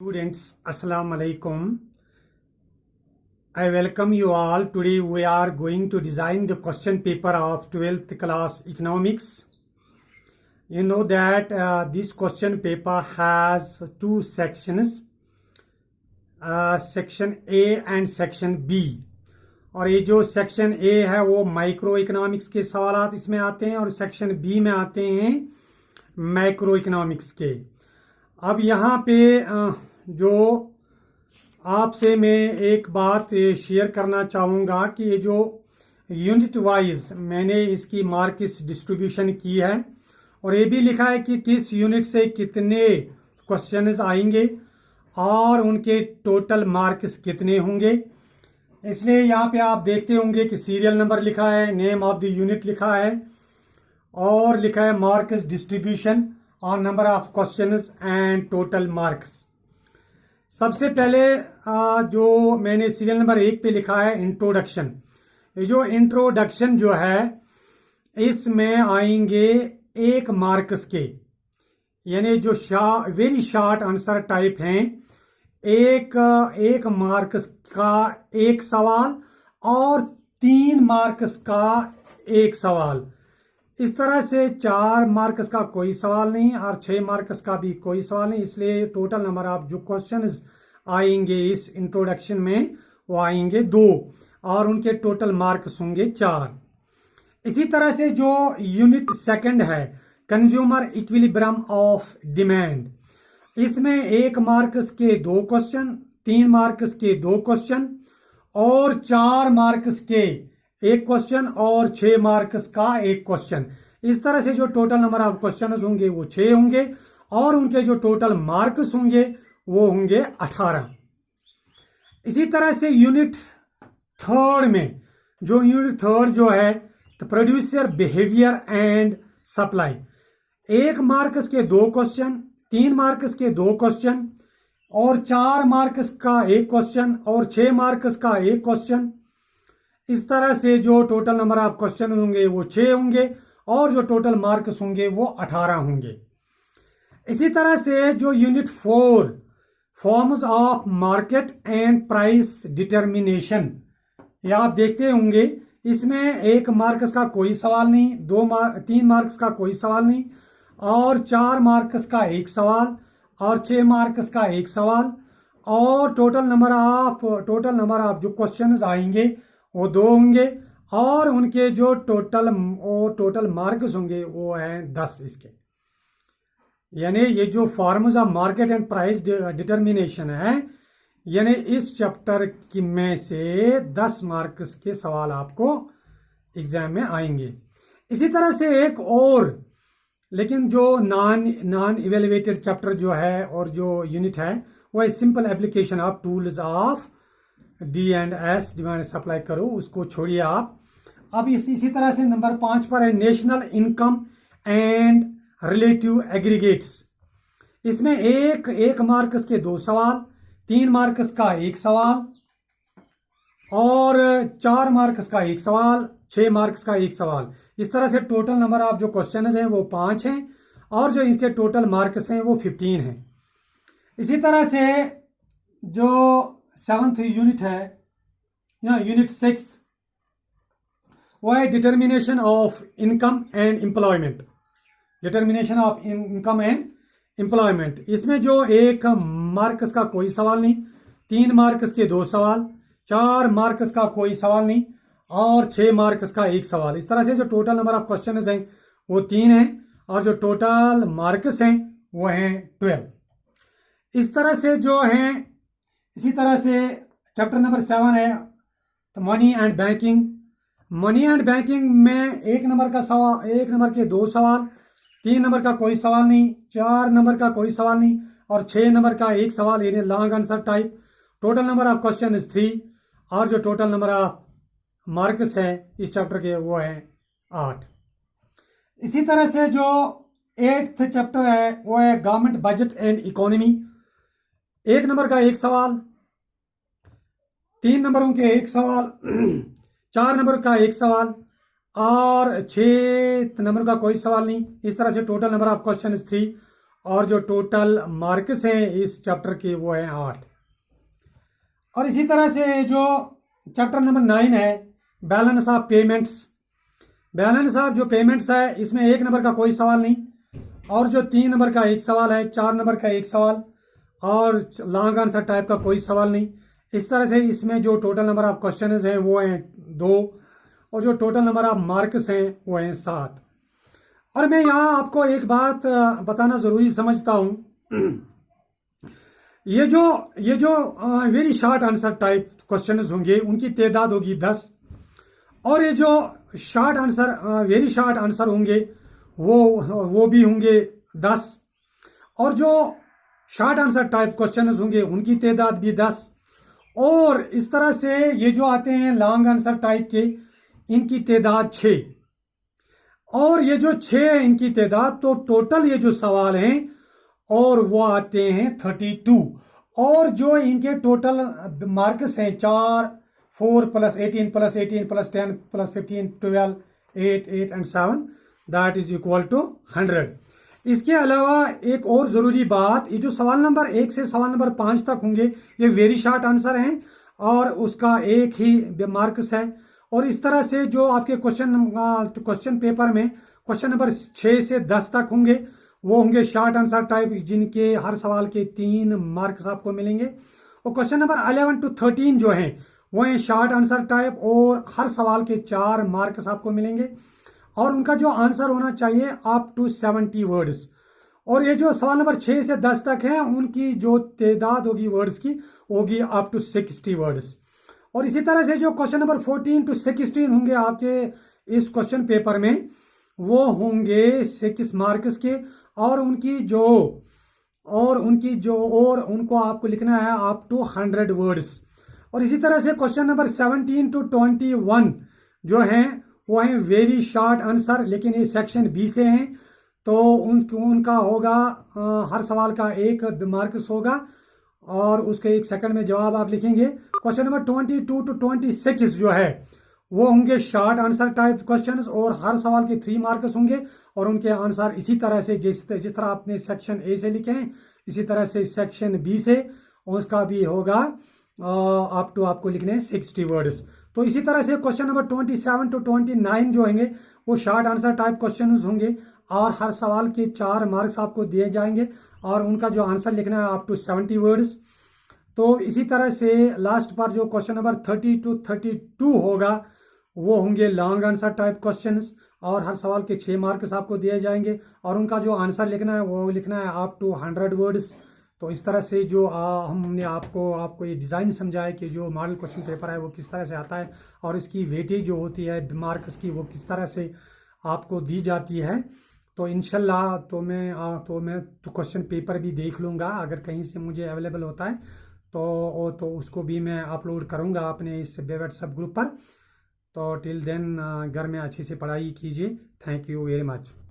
Students, Assalamu alaikum. I welcome you all. Today we are going to design the question paper of 12th class economics. You know that this question paper has two sections, section A and section B. और ये जो section A है वो micro economics के सवालात इसमें आते हैं और सेक्शन बी में आते हैं मैक्रो इकोनॉमिक्स के। अब यहाँ पे जो आपसे मैं एक बात शेयर करना चाहूँगा कि ये जो यूनिट वाइज मैंने इसकी मार्क्स डिस्ट्रीब्यूशन की है और ये भी लिखा है कि किस यूनिट से कितने क्वेश्चंस आएंगे और उनके टोटल मार्क्स कितने होंगे। इसलिए यहाँ पे आप देखते होंगे कि सीरियल नंबर लिखा है, नेम ऑफ द यूनिट लिखा है और लिखा है मार्क्स डिस्ट्रीब्यूशन और number of questions and total marks. सबसे पहले जो मैंने सीरियल नंबर 1 पे लिखा है इंट्रोडक्शन। ये जो इंट्रोडक्शन जो है इसमें आएंगे 1 मार्क्स के, यानी जो वेरी शॉर्ट आंसर टाइप हैं, एक मार्क्स का 1 सवाल और 3 मार्क्स का 1 सवाल। इस तरह से 4 मार्क्स का कोई सवाल नहीं और 6 मार्क्स का भी कोई सवाल नहीं। इसलिए टोटल नंबर ऑफ जो क्वेश्चंस आएंगे इस इंट्रोडक्शन में वो आएंगे 2 और उनके टोटल मार्क्स होंगे 4। इसी तरह से जो यूनिट सेकंड है कंज्यूमर इक्विलिब्रियम ऑफ डिमांड, इसमें 1 मार्क्स के 2 क्वेश्चन, 3 मार्क्स के 2 क्वेश्चन और 4 मार्क्स के 1 क्वेश्चन और 6 मार्क्स का 1 क्वेश्चन। इस तरह से जो टोटल नंबर ऑफ क्वेश्चन होंगे वो 6 होंगे और उनके जो टोटल मार्क्स होंगे वो होंगे 18। इसी तरह से यूनिट थर्ड में जो है producer behaviour and supply, 1 marks के 2 क्वेश्चन, 3 मार्क्स के 2 क्वेश्चन और 4 मार्क्स का 1 क्वेश्चन और 6 मार्क्स का 1 क्वेश्चन। इस तरह से जो टोटल नंबर ऑफ क्वेश्चन होंगे वो 6 होंगे और जो टोटल मार्क्स होंगे वो 18 होंगे। इसी तरह से जो unit 4 forms of market and price determination, ये आप देखते होंगे इसमें 1 मार्क्स का कोई सवाल नहीं, 3 मार्क्स का कोई सवाल नहीं और 4 मार्क्स का 1 सवाल और 6 मार्क्स का 1 सवाल और टोटल नंबर ऑफ जो क्वेश्चंस आएंगे वो 2 होंगे और उनके जो टोटल मार्क्स होंगे वो हैं 10 इसके। यानी ये जो forms of market and price determination है, यानी इस चैप्टर की में से 10 मार्क्स के सवाल आपको एग्जाम में आएंगे। इसी तरह से एक और लेकिन जो नॉन इवेल्युएटेड चैप्टर जो है और जो यूनिट है वो है simple application of tools of D&S, demand supply करो, उसको छोड़िए आप। अब इसी तरह से नंबर 5 पर है national income and relative aggregates. इसमें एक मार्क्स के 2 सवाल, 3 मार्क्स का 1 सवाल और 4 मार्क्स का 1 सवाल, 6 मार्क्स का 1 सवाल। इस तरह से टोटल नंबर ऑफ जो क्वेश्चन हैं वो 5 हैं और जो इसके टोटल मार्क्स हैं वो 15 हैं। इसी तरह से जो 7th यूनिट है या यूनिट 6 वो है determination of income and employment. Determination of income and employment, इसमें जो 1 मार्क्स का कोई सवाल नहीं, 3 मार्क्स के 2 सवाल, 4 मार्क्स का कोई सवाल नहीं और 6 मार्क्स का 1 सवाल। इस तरह से जो टोटल नंबर ऑफ क्वेश्चन हैं वो 3 हैं और जो टोटल मार्क्स हैं वो हैं 12। इस तरह से जो हैं, इसी तरह से चैप्टर नंबर 7 है तो money and banking. Money and banking में 1 नंबर के 2 सवाल, 3 नंबर का कोई सवाल नहीं, 4 नंबर का कोई सवाल नहीं और 6 नंबर का 1 सवाल, यानी long answer type. Total number of question is 3 और जो टोटल नंबर ऑफ मार्क्स है इस चैप्टर के वो है 8। इसी तरह से जो 8th चैप्टर है वो है government budget and economy. 1 number का 1 सवाल, 3 नंबरों के 1 सवाल, 4 नंबर का 1 सवाल और 6 नंबर का कोई सवाल नहीं। इस तरह से total number of question is 3 और जो टोटल मार्क्स हैं इस चैप्टर के वो हैं 8। और इसी तरह से जो चैप्टर नंबर 9 है balance of payments. Balance of जो पेमेंट्स है इसमें 1 नंबर का कोई सवाल नहीं, और जो 3 नंबर का एक सवाल है, 4 नंबर का एक सवाल, और लॉन्ग आंसर टाइप का कोई सवाल नहीं। इस तरह से इसमें जो टोटल नंबर ऑफ क्वेश्चन हैं वो हैं 2, और जो टोटल नंबर ऑफ मार्क्स हैं वो हैं 7। और मैं यहाँ आपको एक बात बताना जरूरी समझता हूँ, ये जो very short answer type question होंगे उनकी तादाद होगी 10, और ये जो short answer very short answer होंगे वो भी होंगे 10, और जो शॉर्ट आंसर टाइप क्वेश्चन होंगे उनकी तादाद भी 10। और इस तरह से ये जो आते हैं लॉन्ग आंसर टाइप के इनकी तादाद 6, और ये जो 6 है इनकी तादाद, तो टोटल ये जो सवाल हैं और वो आते हैं 32। और जो इनके टोटल मार्क्स हैं 4, 4 + 18 + 18 + 10 + 15 12 8 8 and 7 that is equal to 100। इसके अलावा एक और जरूरी बात, ये जो सवाल नंबर 1 से सवाल नंबर 5 तक होंगे ये वेरी शॉर्ट आंसर हैं और उसका एक ही मार्क्स है। और इस तरह से जो आपके क्वेश्चन पेपर में क्वेश्चन नंबर 6 से 10 तक होंगे वो होंगे शॉर्ट आंसर टाइप, जिनके हर सवाल के 3 मार्क्स आपको मिलेंगे। और क्वेश्चन नंबर 11 to 13 जो हैं वो हैं शॉर्ट आंसर टाइप, और हर सवाल के 4 मार्क्स आपको मिलेंगे, और उनका जो आंसर होना चाहिए अप टू 70 वर्ड्स। और ये जो सवाल नंबर 6 से 10 तक है उनकी जो तादाद होगी वर्ड्स की होगी अप टू 60 वर्ड्स। और इसी तरह से जो क्वेश्चन नंबर 14 to 16 होंगे आपके इस क्वेश्चन पेपर में वो होंगे 6 मार्क्स के, और उनको आपको लिखना है अप टू 100 वर्ड्स। और इसी तरह से क्वेश्चन नंबर 17 to 21 जो हैं वो हैं वेरी शॉर्ट आंसर, लेकिन ये सेक्शन बी से हैं, तो उनका होगा हर सवाल का 1 मार्क्स होगा, और उसके 1 सेकंड में जवाब आप लिखेंगे। क्वेश्चन नंबर 22 to 26 जो है वो होंगे शॉर्ट आंसर टाइप क्वेश्चंस, और हर सवाल के 3 मार्क्स होंगे, और उनके आंसर इसी तरह से जिस तरह आपने सेक्शन ए से लिखे हैं इसी तरह से सेक्शन बी से उसका भी होगा अप टू आपको लिखने हैं 60 वर्ड्स। तो इसी तरह से क्वेश्चन नंबर 27 to 29 जो होंगे वो शॉर्ट आंसर टाइप क्वेश्चन होंगे, और हर सवाल के 4 मार्क्स आपको दिए जाएंगे, और उनका जो आंसर लिखना है अप टू 70 वर्ड्स। तो इसी तरह से लास्ट पर जो क्वेश्चन नंबर 30 to 32 होगा वो होंगे लॉन्ग आंसर टाइप क्वेश्चंस, और हर सवाल के 6 मार्क्स आपको दिए जाएंगे, और उनका जो आंसर लिखना है वो लिखना है अप टू 100 वर्ड्स। तो इस तरह से जो हमने आपको ये डिज़ाइन समझाया कि जो मॉडल क्वेश्चन पेपर है वो किस तरह से आता है, और इसकी वेटेज जो होती है मार्क्स की वो किस तरह से आपको दी जाती है। तो इंशाल्लाह मैं क्वेश्चन पेपर भी देख लूँगा, अगर कहीं से मुझे अवेलेबल होता है तो उसको भी मैं अपलोड करूँगा अपने इस व्हाट्सएप ग्रुप पर। तो टिल देन घर में अच्छे से पढ़ाई कीजिए। Thank you very much.